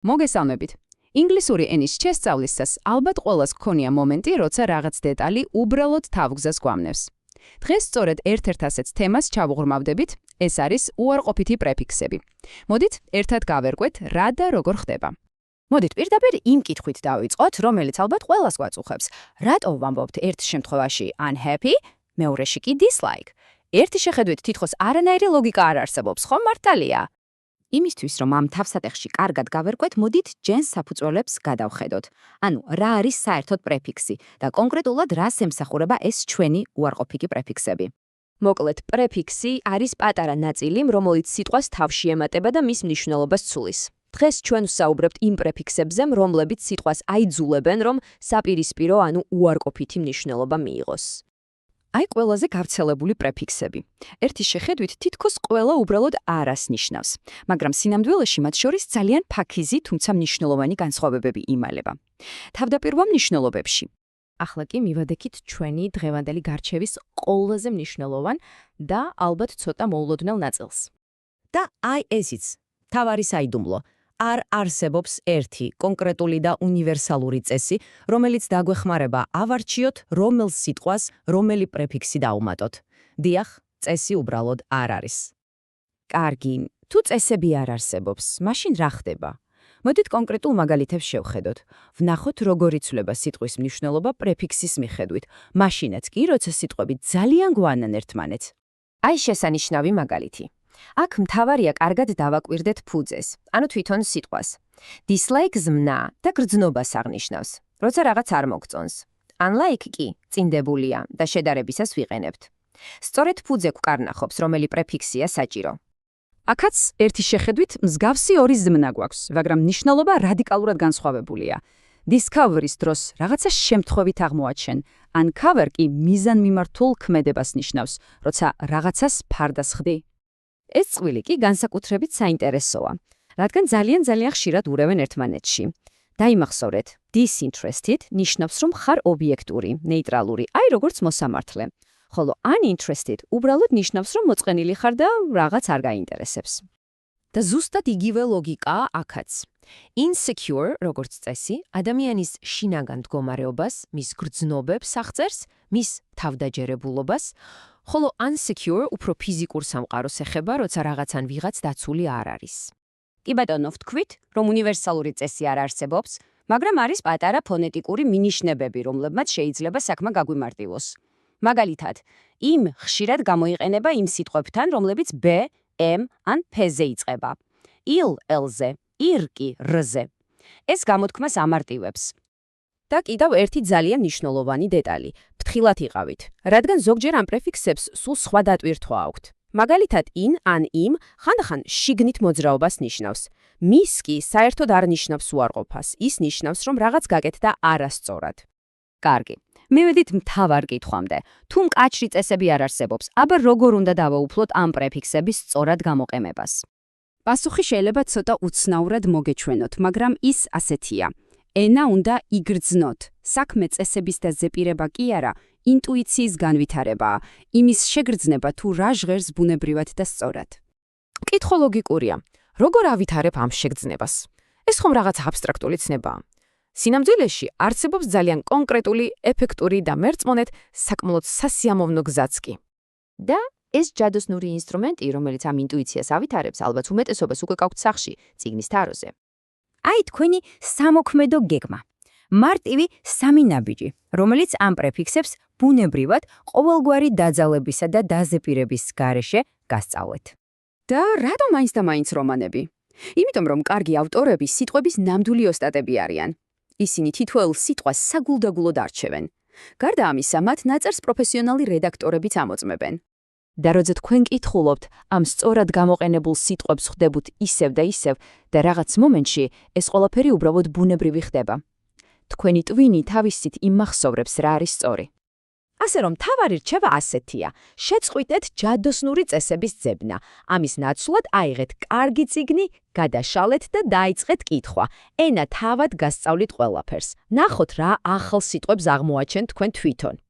მოგესალმებით. ინგლისური ენის შესწავლისას ალბათ ყველას გქონია მომენტი, როცა რაღაც დეტალი უბრალოდ თავგზას გვამნევს. დღეს სწორედ ერთ-ერთ ასეთ თემას ჩავუღრმავდებით, ეს არის უარყოფითი პრეფიქსები. მოდით ერთად გავერკვეთ, რა და როგორ ხდება. მოდით პირდაპირ იმ კითხვით დავიწყოთ, რომელიც ალბათ ყველას გვაწუხებს. რატო ვამბობთ ერთ შემთხვევაში unhappy, მეორეში კი dislike? ერთი შეხედვით თითქოს არანაირი ლოგიკა არ არსებობს, ხომ მართალია? იმისთვის, რომ ამ თავსატეხში კარგად გავერკვეთ, მოდით ჯენს საფუძველებს გადავხედოთ. ანუ, რა არის საერთოდ პრეფიქსი და კონკრეტულად რას ემსახურება ეს ჩვენი უარყოფითი პრეფიქსები. მოკლედ, პრეფიქსი არის პატარა ნაწილი, რომელიც სიტყვას თავში ემატება და მის მნიშვნელობას ცulis. დღეს ჩვენ ვსაუბრებთ იმ პრეფიქსებზე, რომლებიც სიტყვას აიძულებენ, რომ საპირისპირო, ანუ უარყოფითი მნიშვნელობა მიიღოს. აი ყველაზე გავრცელებული პრეფიქსები. ერთი შეხედვით თითქოს ყველა უბრალოდ არას ნიშნავს, მაგრამ სინამდვილეში მათ შორის ძალიან ფაქიზი, თუმცა მნიშვნელოვანი განსხვავებები იმალება. თავდაპირველ მნიშვნელობებში. ახლა კი მივადექით ჩვენი დღევანდელი გარჩევის ყველაზე მნიშვნელოვან და ალბათ ცოტა მოულოდნელ ნაწილს. და აი ესიც, თავარი საიდუმლო. არ არსებობს ერთი კონკრეტული და უნივერსალური წესი, რომელიც დაგვეხმარება ავარჩიოთ, რომელ სიტყვას, რომელი პრეფიქსი დაუმატოთ. დიახ, წესი უბრალოდ არ არის. კარგი, თუ წესები არ არსებობს, მაშინ რა ხდება? მოდით კონკრეტულ მაგალითებს შევხედოთ. ვნახოთ, როგორ იცვლება სიტყვის მნიშვნელობა პრეფიქსის მიხედვით, მაშინაც კი, როცა სიტყვები ძალიან გვანან ერთმანეთს. აი შესანიშნავი მაგალითი. აქ მთავარია კარგად დავაკვირდეთ ფუძეს, ანუ თვითონ სიტყვას. Dislike ზმნა და გრძნობას აღნიშნავს, როცა რაღაც არ მოგწონს. Unlike კი წინდებულია და შედარებისას ვიყენებთ. სწორედ ფუძე გვკარნახობს, რომელი პრეფიქსია საჭირო. აქაც ერთი შეხედვით მსგავსი ორი ზმნა გვაქვს, მაგრამ მნიშვნელობა რადიკალურად განსხვავებულია. Discovery-ის დროს რაღაცა შემთხვევით აღმოაჩენ, uncover კი მიზანმიმართულ ქმედებას ნიშნავს, როცა რაღაცას ფარდას ხდი. ეს წყვილი კი განსაკუთრებით საინტერესოა, რადგან ძალიან ხშირად ურევენ ერთმანეთში. დაიმახსოვრეთ, disinterested ნიშნავს, რომ ხარ ობიექტური, ნეიტრალური, აი როგორც მოსამართლე. ხოლო uninterested უბრალოდ ნიშნავს, რომ მოწყენილი ხარ და რაღაც არ გაინტერესებს. და ზუსტად იგივე ლოგიკაა აქაც. Insecure, როგორც წესი, ადამიანის შინაგან მდგომარეობას, მის გრძნობებს აღწერს, მის თავდაჯერებულობას, ხოლო unsecure უფრო ფიზიკურ სამყაროს ეხება, როცა რაღაცან ვიღაც დაცული არ არის. კი ბატონო, ვთქვით, რომ უნივერსალური წესი არ არსებობს, მაგრამ არის პატარა ფონეტიკური მინიშნებები, რომლებმაც შეიძლება საქმე გაგვიმარტივოს. მაგალითად, იმ ხშირად გამოიყენება იმ სიტყვებთან, რომლებიც b, m ან p-ზე იწყება. il l-ზე, ir კი r-ზე. ეს გამოთქმას ამარტივებს. და კიდევ ერთი ძალიან მნიშვნელოვანი დეტალი. ფრთხილად იყავით, რადგან ზოგჯერ ამ პრეფიქსებს სულ სხვა დატვირთვა აქვთ. მაგალითად, in ან im ხანდახან შიგნით მოძრაობას ნიშნავს. mis კი საერთოდ არ ნიშნავს უარყოფას, ის ნიშნავს, რომ რაღაც გაკეთდა არასწორად. კარგი. მივედით მთავარ კითხვამდე. თუ მკაცრი წესები არ არსებობს, აბა როგორ უნდა დავაუფლოთ ამ პრეფიქსების სწორად გამოყენებას? პასუხი შეიძლება ცოტა უცნაურად მოგეჩვენოთ, მაგრამ ის ასეთია. ენა უნდა იგრძნოთ. საქმე წესების და ზეპირება კი არა, ინტუიციის განვითარებაა, იმის შეგრძნება თუ რა ჟღერს ბუნებრივად და სწორად. კითხვა ლოგიკურია. როგორ ავითარებ ამ შეგრძნებას? ეს ხომ რაღაც აბსტრაქტული ცნებაა. სინამდვილეში არსებობს ძალიან კონკრეტული, ეფექტური და მერწმუნეთ საკმაოდ სასიამოვნო გზაც კი. და ეს ჯადოსნური ინსტრუმენტი, რომელიც ამ ინტუიციას ავითარებს, ალბათ უმეტესობას უკვე გაქვთ სახში, წიგნის თაროზე. აი თქვენი სამოქმედო გეგმა. მარტივი სამი ნაბიჯი, რომელიც ამ პრეფიქსებს ბუნებრივად ყოველგვარი დაძალებისა და დაზეპირების გარეშე გასწავლეთ. და რატომ მაინც და მაინც რომანები? იმიტომ რომ კარგი ავტორები სიტყვების ნამდვილი ოსტატები არიან. ისინი თითოეულ სიტყვას საგულდაგულოდ არჩევენ. გარდა ამისა, მათ ნაწერს პროფესიონალი რედაქტორებიც ამოწმებენ. და როცა თქვენ კითხულობთ, ამ სწორად გამოყენებულ სიტყვებს ხვდებთ ისევ და ისევ და რაღაც მომენტში ეს ყველაფერი უბრალოდ ბუნებრივი ხდება. თქვენი ტვინი თავისით იმახსოვრებს რა არის სწორი. ასე რომ თავარი რჩევა ასეთია. შეწყვიტეთ ჯადოსნური წესების ძებნა. ამის ნაცვლად აიღეთ კარგი წიგნი, გადაშალეთ და დაიწყეთ კითხვა. ენა თავად გასწავლით ყველაფერს. ნახოთ რა ახალ სიტყვებს აღმოაჩენთ თქვენ თვითონ.